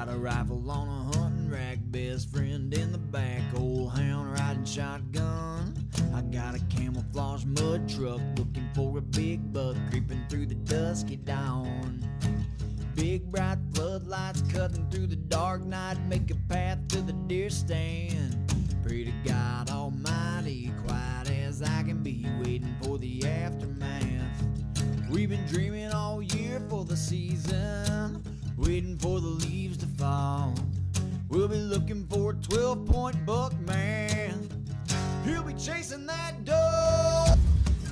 Got a rifle on a hunting rack, best friend in the back, old hound riding shotgun. I got a camouflage mud truck looking for a big buck creeping through the dusky dawn. Big bright floodlights cutting through the dark night make a path to the deer stand. Pray to God Almighty, quiet as I can be, waiting for the aftermath. We've been dreaming all year for the season, waiting for the leaves to fall. We'll be looking for a 12-point buck, man. He'll be chasing that doe.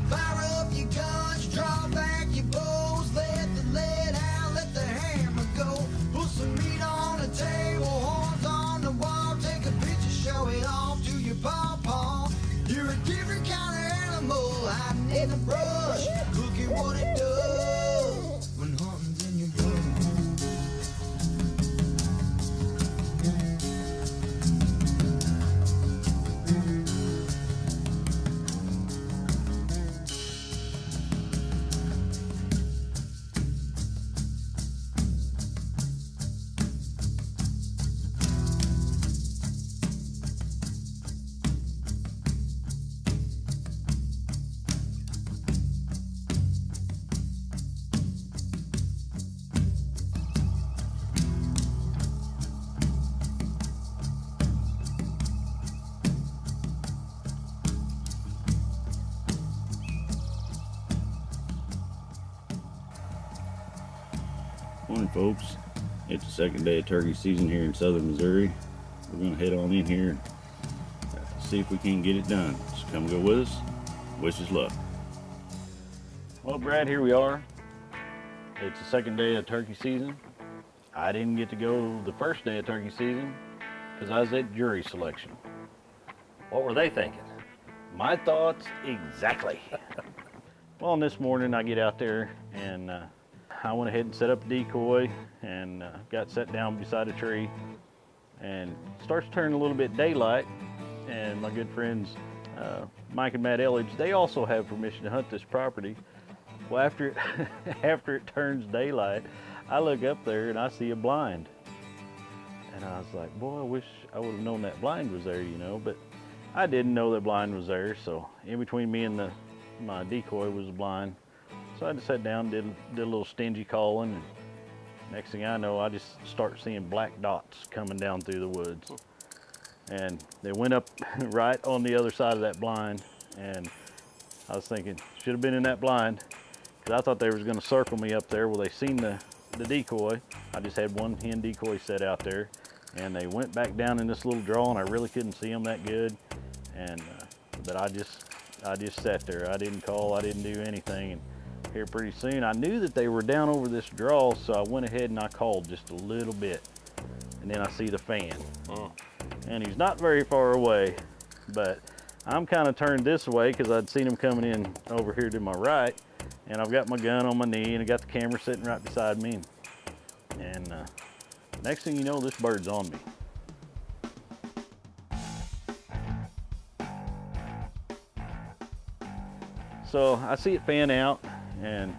Fire up your guns, draw back your bows, let the lead out, let the hammer go. Put some meat on the table, horns on the wall, take a picture, show it off to your pawpaw. You're a different kind of animal, hiding in the brush. Look at what it does when hunting's in your blood. Morning, folks. It's the second day of turkey season here in southern Missouri. We're going to head on in here and see if we can get it done. So come go with us. Wish us luck. Well, Brad, here we are. It's the second day of turkey season. I didn't get to go the first day of turkey season because I was at jury selection. What were they thinking? My thoughts exactly. Well, and this morning I get out there and I went ahead and set up a decoy and got set down beside a tree, and it starts turning a little bit daylight, and my good friends Mike and Matt Elledge, they also have permission to hunt this property. Well, after it turns daylight, I look up there and I see a blind, and I was like, boy, I wish I would have known that blind was there, you know, but I didn't know that blind was there. So in between me and my decoy was a blind. So I just sat down, did a little stingy calling, and next thing I know, I just start seeing black dots coming down through the woods. And they went up right on the other side of that blind, and I was thinking, should have been in that blind, because I thought they was going to circle me up there. Well, they seen the decoy. I just had one hen decoy set out there, and they went back down in this little draw, and I really couldn't see them that good. And but I just sat there. I didn't call, I didn't do anything. And here pretty soon I knew that they were down over this draw, so I went ahead and I called just a little bit, and then I see the fan. And he's not very far away, but I'm kind of turned this way because I'd seen him coming in over here to my right, and I've got my gun on my knee and I got the camera sitting right beside me, and next thing you know, this bird's on me. So I see it fan out, and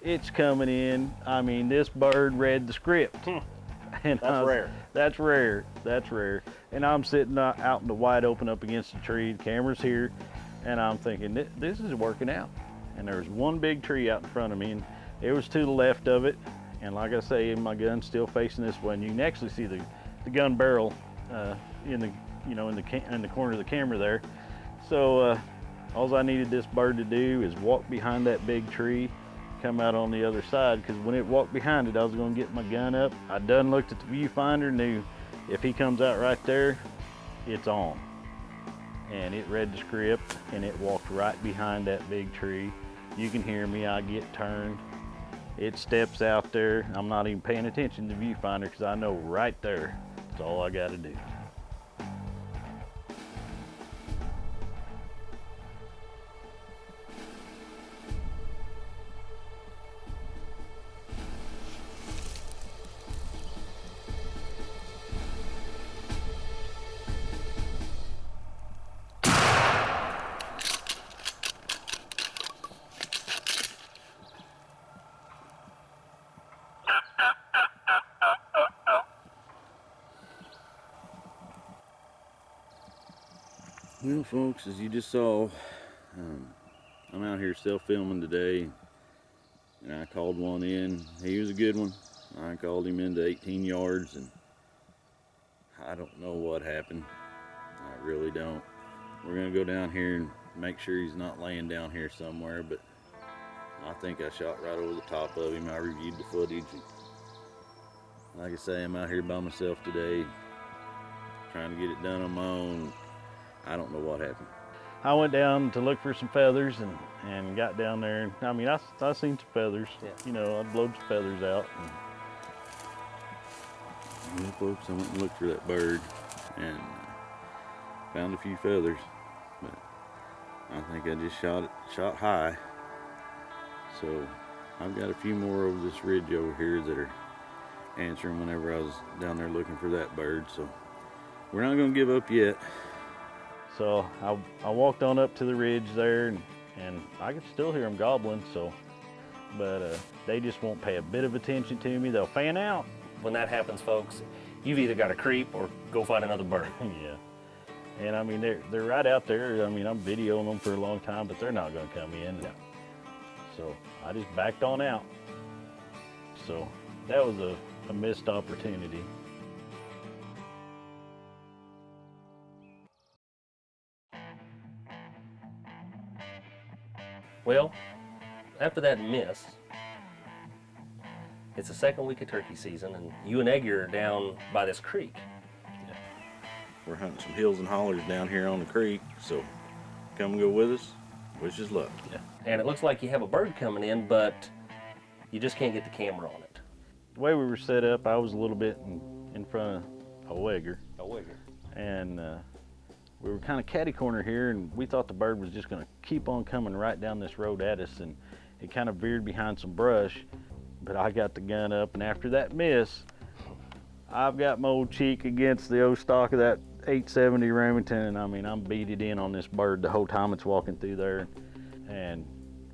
it's coming in. I mean, this bird read the script. And That's rare. That's rare. That's rare. And I'm sitting out in the wide open up against the tree. The camera's here, and I'm thinking, this is working out. And there's one big tree out in front of me, and it was to the left of it. And like I say, my gun's still facing this way, and you can actually see the gun barrel in the corner of the camera there. So. All I needed this bird to do is walk behind that big tree, come out on the other side, because when it walked behind it, I was going to get my gun up. I done looked at the viewfinder, knew if he comes out right there, it's on. And it read the script, and it walked right behind that big tree. You can hear me, I get turned. It steps out there. I'm not even paying attention to the viewfinder because I know right there, that's all I got to do. Well, folks, as you just saw, I'm out here self-filming today, and I called one in. He was a good one. I called him into 18 yards, and I don't know what happened. I really don't. We're gonna go down here and make sure he's not laying down here somewhere, but I think I shot right over the top of him. I reviewed the footage. Like I say, I'm out here by myself today, trying to get it done on my own. I don't know what happened. I went down to look for some feathers and got down there. And I mean, I seen some feathers. Yeah. You know, I blowed some feathers out. Well, folks, I went and looked for that bird and found a few feathers, but I think I just shot high. So I've got a few more over this ridge over here that are answering whenever I was down there looking for that bird. So we're not going to give up yet. So I walked on up to the ridge there, and I could still hear them gobbling. So, but they just won't pay a bit of attention to me. They'll fan out. When that happens, folks, you've either got to creep or go find another bird. Yeah. And I mean, they're right out there. I mean, I'm videoing them for a long time, but they're not going to come in. No. So I just backed on out. So that was a missed opportunity. Well, after that miss, it's the second week of turkey season, and you and Eggy are down by this creek. We're hunting some hills and hollers down here on the creek, so come and go with us. Wish us luck. Yeah. And it looks like you have a bird coming in, but you just can't get the camera on it. The way we were set up, I was a little bit in front of a wigger. A wigger. And we were kind of catty corner here, and we thought the bird was just going to keep on coming right down this road at us, and it kind of veered behind some brush. But I got the gun up, and after that miss, I've got my old cheek against the old stock of that 870 Remington, and I mean, I'm beat in on this bird the whole time it's walking through there. And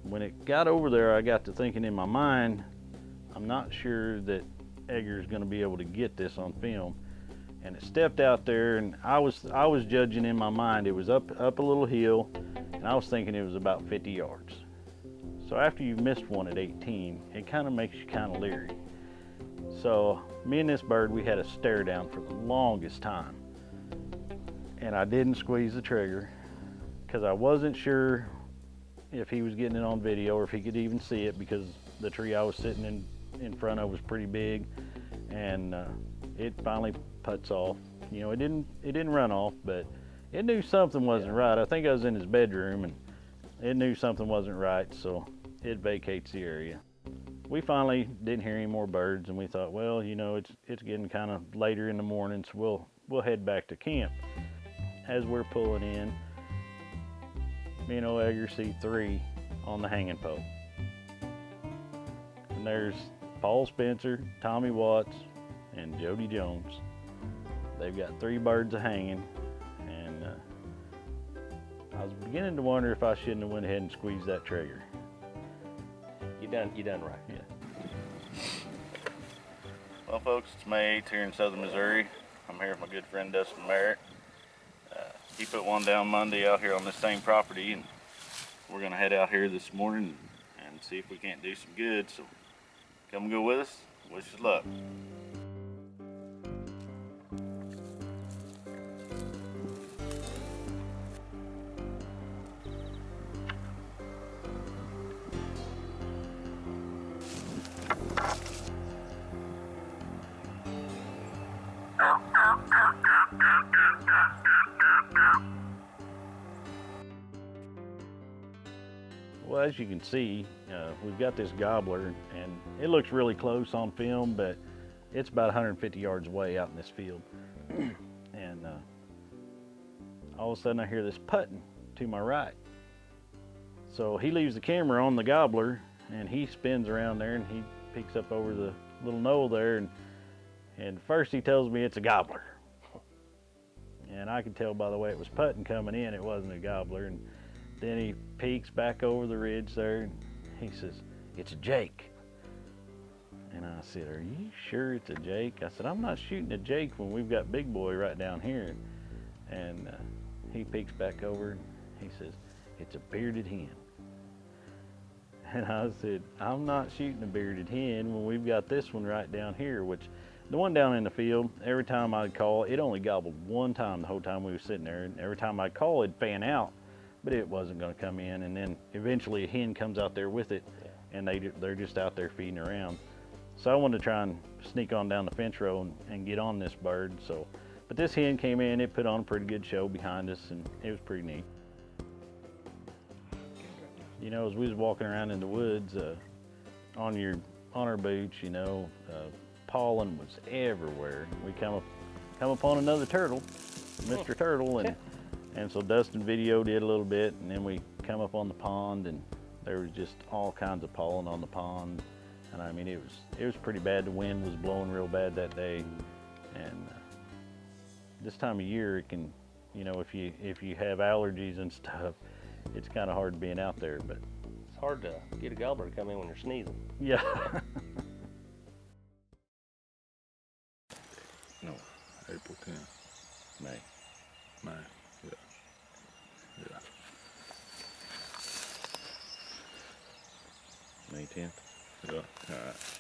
when it got over there, I got to thinking in my mind, I'm not sure that Edgar's going to be able to get this on film. And it stepped out there, and I was judging in my mind. It was up a little hill, and I was thinking it was about 50 yards. So after you've missed one at 18, it kind of makes you kind of leery. So me and this bird, we had a stare down for the longest time. And I didn't squeeze the trigger because I wasn't sure if he was getting it on video or if he could even see it, because the tree I was sitting in front of was pretty big, and it finally putts off. You know, it didn't run off, but it knew something wasn't right. I think I was in his bedroom, and it knew something wasn't right, so it vacates the area. We finally didn't hear any more birds, and we thought, well, you know, it's getting kind of later in the morning, so we'll head back to camp. As we're pulling in, me and old Edgar see 3 on the hanging pole. And there's Paul Spencer, Tommy Watts, and Jody Jones. They've got 3 birds hanging, and I was beginning to wonder if I shouldn't have went ahead and squeezed that trigger. You done right. Yeah. Well, folks, it's May 8th here in southern Missouri. I'm here with my good friend Dustin Merritt. He put one down Monday out here on this same property, and we're gonna head out here this morning and see if we can't do some good. So come and go with us. Wish us luck. Well, as you can see, we've got this gobbler, and it looks really close on film, but it's about 150 yards away out in this field. And all of a sudden I hear this putting to my right. So he leaves the camera on the gobbler, and he spins around there, and he peeks up over the little knoll there, and first he tells me it's a gobbler. And I could tell by the way it was putting coming in, it wasn't a gobbler. And then he peeks back over the ridge there, and he says, "It's a Jake." And I said, "Are you sure it's a Jake?" I said, "I'm not shooting a Jake when we've got Big Boy right down here." And he peeks back over and he says, "It's a bearded hen." And I said, "I'm not shooting a bearded hen when we've got this one right down here," which the one down in the field, every time I'd call, it only gobbled one time the whole time we were sitting there. And every time I'd call, it'd fan out, but it wasn't going to come in. And then eventually a hen comes out there with it, and they're just out there feeding around. So I wanted to try and sneak on down the fence row and get on this bird. So, but this hen came in, it put on a pretty good show behind us, and it was pretty neat. You know, as we was walking around in the woods, on our boots, you know, pollen was everywhere. We come upon another turtle, Mr. Turtle, and so Dustin videoed it a little bit, and then we come up on the pond, and there was just all kinds of pollen on the pond. And I mean, it was pretty bad. The wind was blowing real bad that day, and this time of year, it can, you know, if you have allergies and stuff, it's kind of hard being out there. But It's hard to get a gobbler to come in when you're sneezing. yeah. No, April 10th. May. Yeah. Yeah. May 10th? Yeah. All right.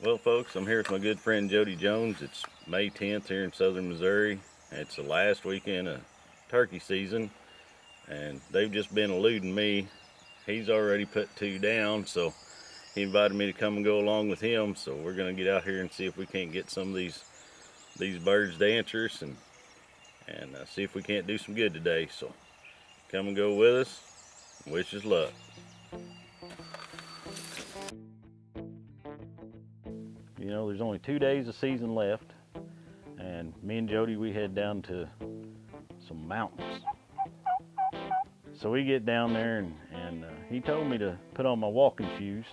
Well, folks, I'm here with my good friend Jody Jones. It's May 10th here in southern Missouri. It's the last weekend of turkey season, and they've just been eluding me. He's already put 2 down, so he invited me to come and go along with him. So we're gonna get out here and see if we can't get some of these birds to answer us, and see if we can't do some good today. So come and go with us. Wish us luck. You know, there's only 2 days of season left, and me and Jody, we head down to some mountains. So we get down there, and he told me to put on my walking shoes.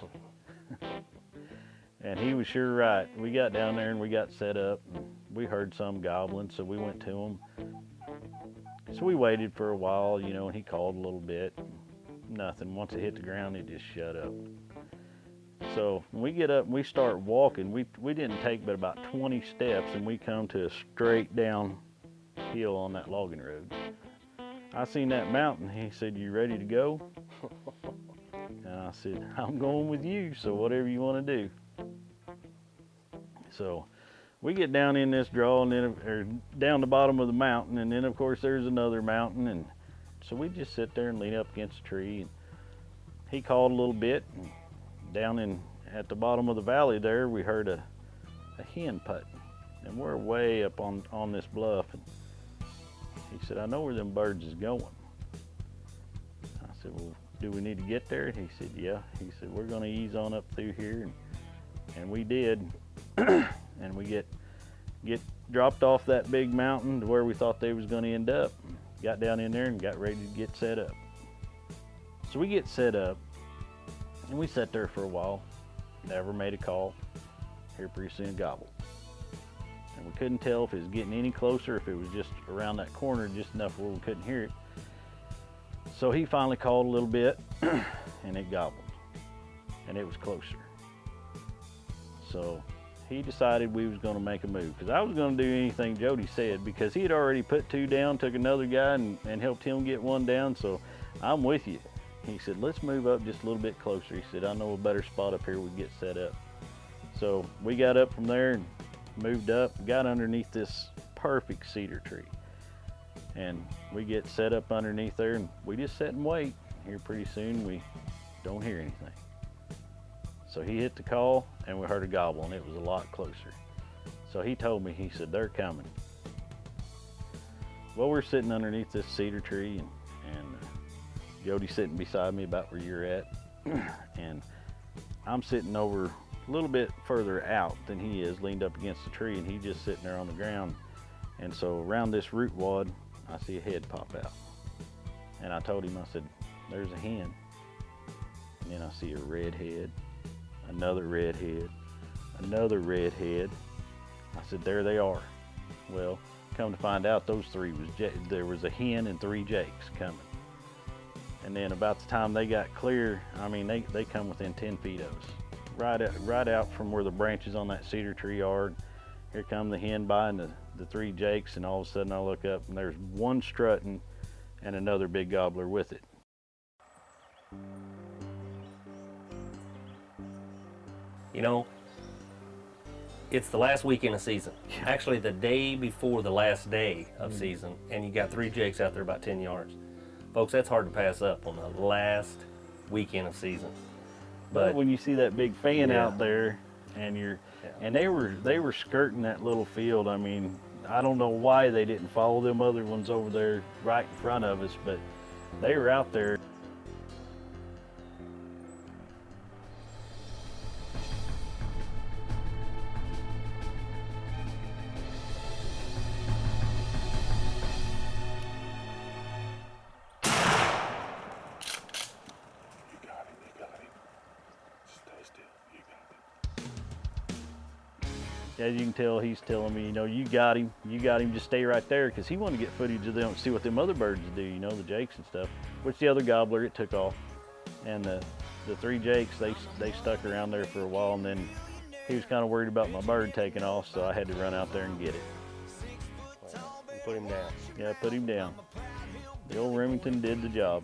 And he was sure right. We got down there and we got set up, and we heard some gobbling, so we went to him. So we waited for a while, you know, and he called a little bit. Nothing. Once it hit the ground, it just shut up. So when we get up and we start walking, we didn't take but about 20 steps, and we come to a straight down hill on that logging road. I seen that mountain. He said, "You ready to go?" And I said, "I'm going with you, so whatever you want to do." So we get down in this draw, and then or down the bottom of the mountain, and then of course there's another mountain, and so we just sit there and lean up against a tree. And he called a little bit, and down in at the bottom of the valley there, we heard a hen putting, and we're way up on this bluff. And he said, "I know where them birds is going." I said, "Well, do we need to get there?" And he said, "Yeah." He said, "We're going to ease on up through here," and we did. And we get dropped off that big mountain to where we thought they was going to end up. Got down in there and got ready to get set up. So we get set up, and we sat there for a while. Never made a call. Here pretty soon gobbled. And we couldn't tell if it was getting any closer, if it was just around that corner just enough where we couldn't hear it. So he finally called a little bit, and it gobbled. And it was closer. So he decided we was going to make a move, because I was going to do anything Jody said, because he had already put 2 down, took another guy and helped him get 1 down. So I'm with you. He said, "Let's move up just a little bit closer." He said, "I know a better spot up here we get set up." So we got up from there and moved up, got underneath this perfect cedar tree, and we get set up underneath there, and we just sit and wait. Here pretty soon we don't hear anything. So he hit the call, and we heard a gobble, and it was a lot closer. So he told me, he said, "They're coming." Well, we're sitting underneath this cedar tree, and Jody's sitting beside me about where you're at, and I'm sitting over a little bit further out than he is, leaned up against the tree, and he's just sitting there on the ground. And so around this root wad, I see a head pop out. And I told him, I said, "There's a hen." And then I see a red head, another red head, another red head. I said, "There they are." Well, come to find out, those 3 there was a hen and 3 jakes coming. And then about the time they got clear, I mean, they come within 10 feet of us, right out from where the branches on that cedar tree are. Here come the hen by, and the 3 jakes, and all of a sudden I look up and there's one strutting and another big gobbler with it. You know, it's the last weekend of season. Actually, the day before the last day of season, and you got 3 jakes out there about 10 yards. Folks, that's hard to pass up on the last weekend of season. But when you see that big fan Yeah. out there, and and they were skirting that little field. I mean, I don't know why they didn't follow them other ones over there right in front of us, but they were out there. As you can tell, he's telling me, you know, you got him, just stay right there, because he wanted to get footage of them, see what them other birds do, you know, the jakes and stuff. Which the other gobbler, it took off. And the 3 jakes, they stuck around there for a while, and then he was kind of worried about my bird taking off, so I had to run out there and get it. You put him down. Yeah, put him down. The old Remington did the job.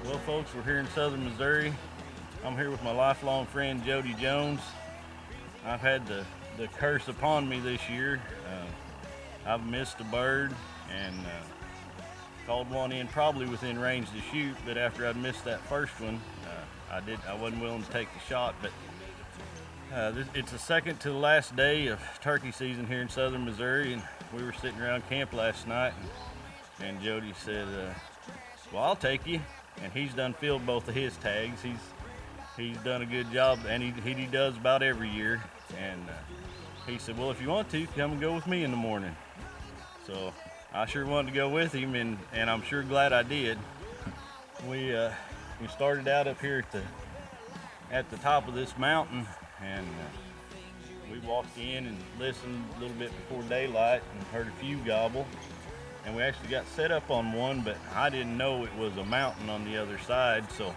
Well, folks, we're here in southern Missouri. I'm here with my lifelong friend, Jody Jones. I've had the curse upon me this year. I've missed a bird and called one in probably within range to shoot, but after I'd missed that first one, I wasn't willing to take the shot. But it's the second to the last day of turkey season here in southern Missouri, and we were sitting around camp last night, and Jody said, well, I'll take you. And he's done filled both of his tags. He's done a good job, and he does about every year. And he said, well, if you want to, come and go with me in the morning. So I sure wanted to go with him, and I'm sure glad I did. We started out up here at the top of this mountain, and we walked in and listened a little bit before daylight and heard a few gobble. And we actually got set up on one, but I didn't know it was a mountain on the other side, so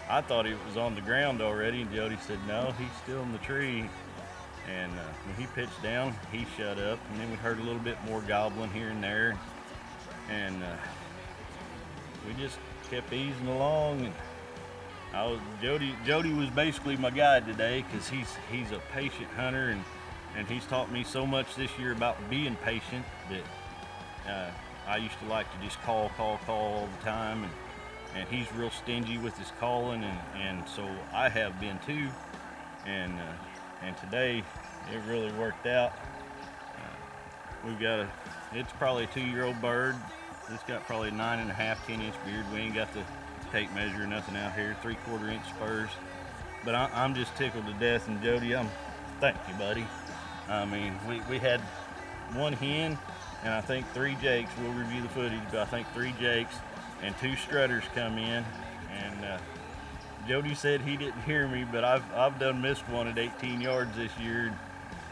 I thought it was on the ground already, and Jody said, no, he's still in the tree. And when he pitched down, he shut up, and then we heard a little bit more gobbling here and there, and we just kept easing along. And Jody was basically my guide today, because he's a patient hunter, and he's taught me so much this year about being patient that I used to like to just call all the time, and he's real stingy with his calling, and so I have been too, and today it really worked out. We've got it's probably a 2-year-old bird. It's got probably 9.5, 10-inch beard. We ain't got the tape measure or nothing out here, 3/4 inch spurs, but I'm just tickled to death. And Jody, thank you, buddy. I mean, we had one hen, and I think 3 jakes. We'll review the footage, but I think 3 jakes and 2 strutters come in. And Jody said he didn't hear me, but I've done missed one at 18 yards this year.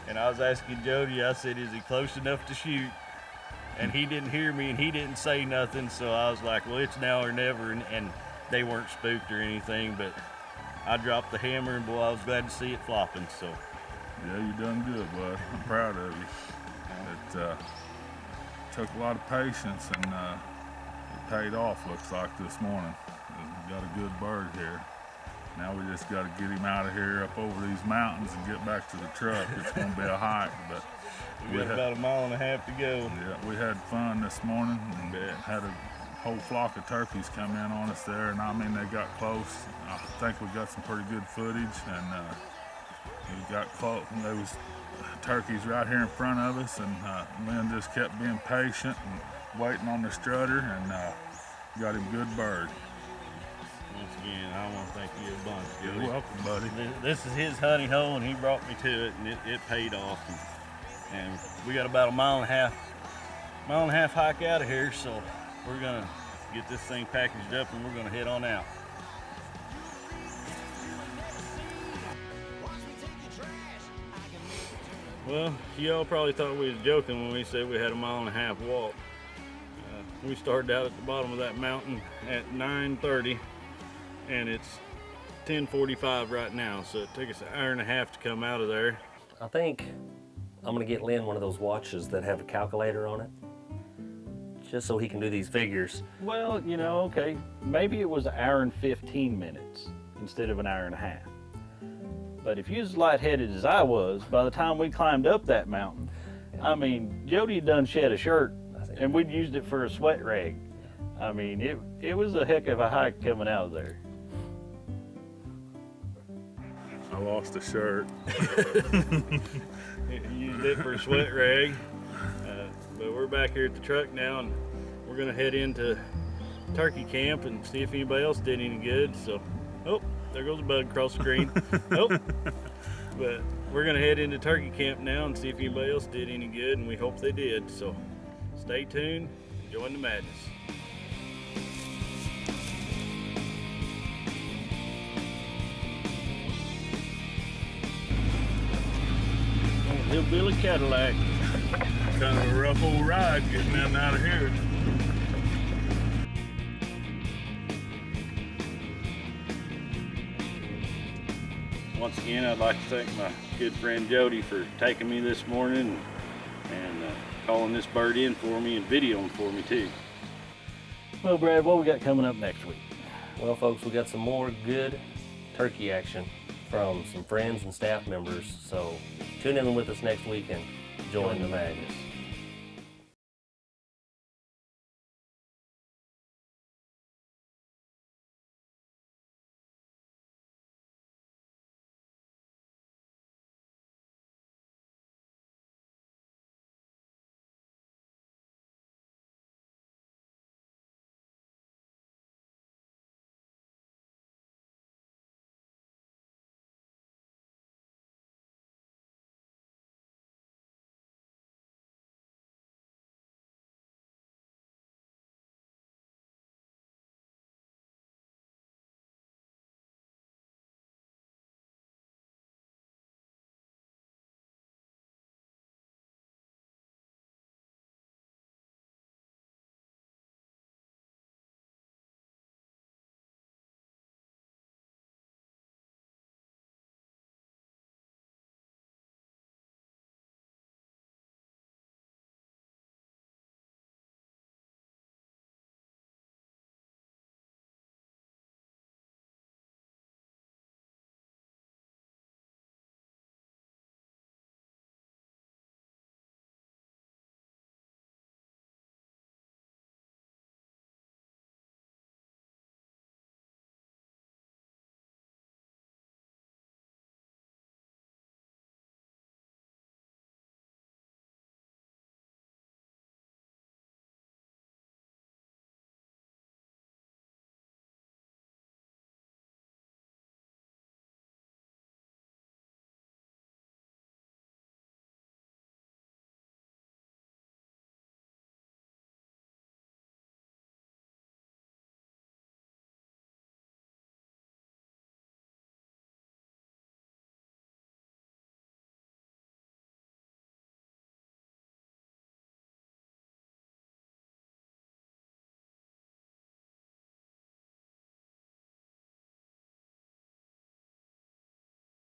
And I was asking Jody, I said, is he close enough to shoot? And he didn't hear me, and he didn't say nothing. So I was like, well, it's now or never. And they weren't spooked or anything, but I dropped the hammer, and boy, I was glad to see it flopping. So yeah, you done good, bud. I'm proud of you. It took a lot of patience, and it paid off, looks like, this morning. We got a good bird here. Now we just got to get him out of here up over these mountains and get back to the truck. It's going to be a hike, but we got about 1.5 miles to go. Yeah, we had fun this morning, and had a whole flock of turkeys come in on us there, and I mean, they got close. I think we got some pretty good footage, and we got close. There was turkeys right here in front of us, and Lynn just kept being patient and waiting on the strutter, and got him good bird. Once again, I want to thank you a bunch, Jody. You're welcome, buddy. This is his honey hole, and he brought me to it, and it paid off. And we got about 1.5 mile hike out of here, so we're gonna get this thing packaged up, and we're gonna head on out. Well, y'all probably thought we was joking when we said we had a 1.5 mile walk. We started out at the bottom of that mountain at 9:30, and it's 10:45 right now, so it took us an hour and a half to come out of there. I think I'm gonna get Lynn one of those watches that have a calculator on it, just so he can do these figures. Well, you know, okay, maybe it was an hour and 15 minutes instead of an hour and a half. But if you was as lightheaded as I was, by the time we climbed up that mountain, I mean, Jody done shed a shirt, and we'd used it for a sweat rag. I mean, it was a heck of a hike coming out of there. I lost a shirt. Used it for a sweat rag. But we're back here at the truck now, and we're gonna head into turkey camp and see if anybody else did any good. So, oh, there goes a bug across the screen. Oh, but we're gonna head into turkey camp now and see if anybody else did any good, and we hope they did. So, stay tuned, join the madness. Hillbilly Cadillac. Kind of a rough old ride getting in and out of here. Once again, I'd like to thank my good friend Jody for taking me this morning and calling this bird in for me and videoing for me too. Well, Brad, what we got coming up next week? Well, folks, we got some more good turkey action from some friends and staff members. So tune in with us next week and join the madness.